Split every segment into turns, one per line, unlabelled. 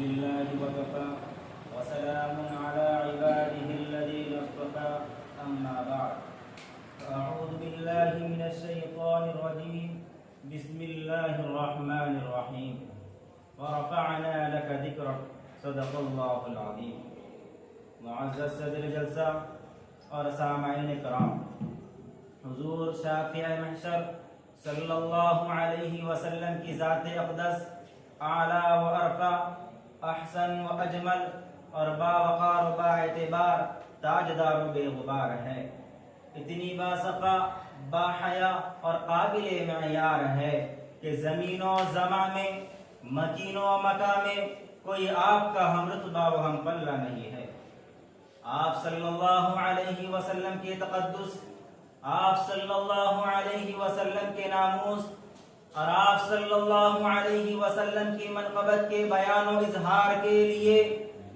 لله وكفى وسلام على عباده الذين اصطفى أما بعد فأعوذ بالله من الشيطان الرجيم بسم الله الرحمن الرحيم ورفعنا لك ذكرك صدق الله العظيم. معزز صدر جلسہ اور سامعین کرام، حضور شافع محشر صلی اللہ علیہ وسلم کی ذات اقدس اعلیٰ و ارفع، احسن و اجمل اور باوقار و با اعتبار، تاجدار و بے غبار ہے. اتنی باصفا، باحیا اور قابل معیار ہے کہ زمین و زمان میں، مکین و مکان میں کوئی آپ کا ہم رتبہ و ہم پلہ نہیں ہے. آپ صلی اللہ علیہ وسلم کے تقدس، آپ صلی اللہ علیہ وسلم کے ناموس اور آپ صلی اللہ علیہ وسلم کی منقبت کے بیان و اظہار کے لیے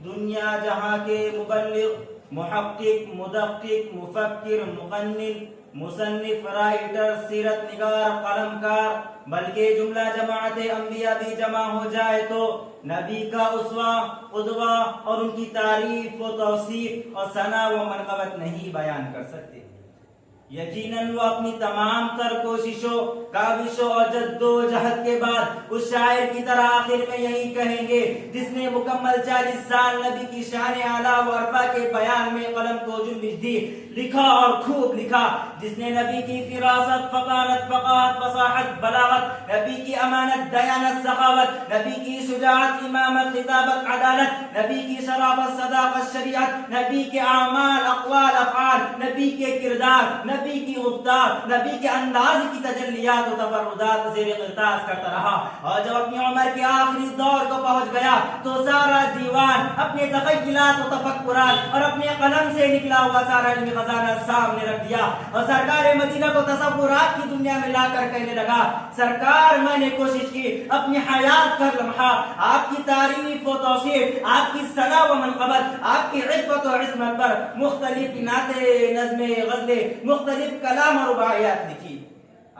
دنیا جہاں کے مبلغ، محقق، مدقق، مفکر، مقنن، مصنف، رائٹر، سیرت نگار، قلمکار، بلکہ جملہ جماعت انبیاء بھی جمع ہو جائے تو نبی کا اسوہ، قدوہ اور ان کی تعریف و توصیف اور ثنا و منقبت نہیں بیان کر سکتے. یقیناً وہ اپنی تمام تر کوششوں، کاوشوں اور جد و جہد کے بعد اس شاعر کی طرح آخر میں یہی کہیں گے جس نے مکمل 40 سال نبی کی شان اعلیٰ و عرفہ کے بیان میں قلم کو جنبش دی، لکھا اور خوب لکھا. جس نے نبی کی فراست، فطانت، فقاہت، فصاحت، بلاغت، نبی کی امانت، دیانت، سخاوت، نبی کی شجاعت، امامت، خطابت، عدالت، نبی کی شرافت، صداقت، شریعت، نبی کے اعمال، اقوال، افعال، نبی کے کردار، نبی کی گفتار، نبی کے انداز کی تجلیات و تفردات زیر اغتاث کرتا رہا. اور جب اپنی عمر کے آخری دور کو پہنچ گیا تو سارا دیوان اپنے تخیلات و تفکرات اور اپنے قلم سے نکلا ہوا سارا علمی خزانہ سامنے رکھ دیا اور سرکار مدینہ کو تصورات کی دنیا میں لا کر کہنے لگا: سرکار، میں نے کوشش کی اپنی حیات کا لمحہ آپ کی تعریف و توصیف، آپ کی ثنا و منقبت، آپ کی عفت و عصمت پر مختلف نعتیں، نظمیں، غزلیں، مختلف کلام اور رباعیات لکھی،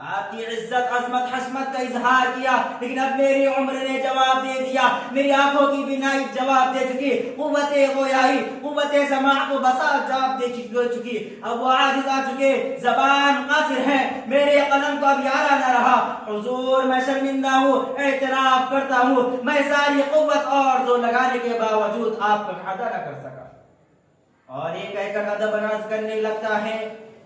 آپ کی عزت، عظمت، حشمت کا اظہار کیا. لیکن اب میری عمر نے جواب دے دیا، میری آنکھوں کی بینائی جواب دے چکی، قوت گویائی، قوت سماع کو بسا جواب دے چکی. اب وہ عاجز آ چکے، زبان قاصر ہے، میرے قلم کو اب یارہ نہ رہا. حضور، میں شرمندہ ہوں، اعتراف کرتا ہوں، میں ساری قوت اور زور لگانے کے باوجود آپ کو احاطہ نہ کر سکا. اور یہ کہہ کر ادب ناز کرنے لگتا ہے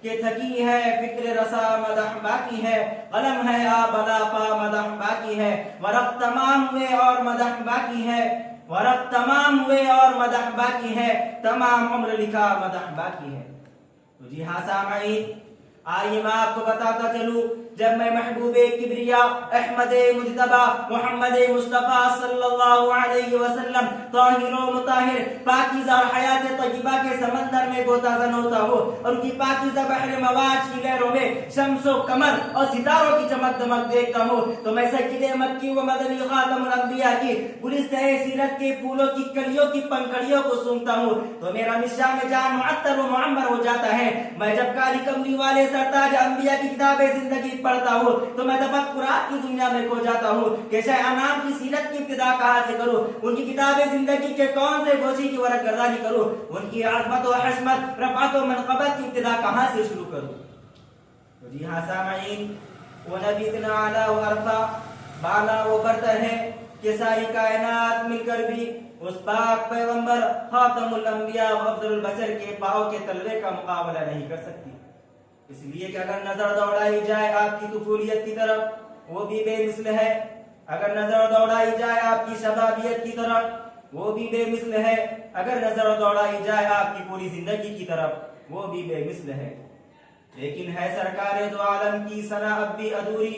کہ تھکی ہے فکر رسا، مدح باقی ہے، قلم ہے آبلا پا، مدح باقی ہے، ورق تمام ہوئے اور مدح باقی ہے، ورق تمام ہوئے اور مدح باقی ہے، تمام عمر لکھا مدح باقی ہے. تو جی ہاں سامعین، آئیے میں آپ کو بتاتا چلوں، جب میں محبوب کبریا، احمد مجتبی، محمد مصطفیٰ صلی اللہ علیہ وسلم، طاہر و مطہر، پاکیزہ اور حیات طیبہ کے سمندر میں غوطہ زن ہوتا ہوں اور ان کی پاکیزہ بحر مواج کی لہروں میں شمس و قمر اور ستاروں کی چمک دمک دیکھتا ہوں تو میں سید مکی و مدنی خاتم الانبیاء کی گلستہ سیرت کے پھولوں کی کلیوں کی پنکھڑیوں کو سونگتا ہوں تو میرا نشان جان معطر و معمر ہو جاتا ہے. میں جب کالی کملی والے سرتاج انبیاء کی کتاب زندگی پڑھتا ہوں تو میں تفکرات کی دنیا میں کھو جاتا ہوں کہ شاہ انام کی سیرت کی ابتدا کہاں سے کروں، ان کی کتاب زندگی کے کون سے گوشی کی ورق گردانی کروں، ان کی عظمت و حشمت، رفعت و منقبت کی ابتدا کہاں سے شروع کروں. تو جی ہاں سامعین، وہ نبی اتنا اعلیٰ و عرفہ، بالا و برتر ہے کہ ساری کائنات مل کر بھی اس پاک پیغمبر خاتم الانبیاء و افضل البشر کے پاؤں کے تلوے کا مقابلہ نہیں کر سکتی. اس لیے کہ اگر نظر دوڑائی جائے آپ کی طفولیت کی طرف وہ بھی بے مثل ہے، اگر نظر دوڑائی جائے آپ کی شبابیت کی طرف وہ بھی بے مثل ہے، اگر نظر دوڑائی جائے آپ کی پوری زندگی کی طرف وہ بھی بے مثل ہے. لیکن ہے سرکار دو عالم کی ثنا اب بھی ادھوری،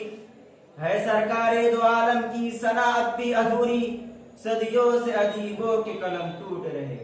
ہے سرکار دو عالم کی ثنا اب بھی ادھوری، صدیوں سے ادیبوں کے قلم ٹوٹ رہے.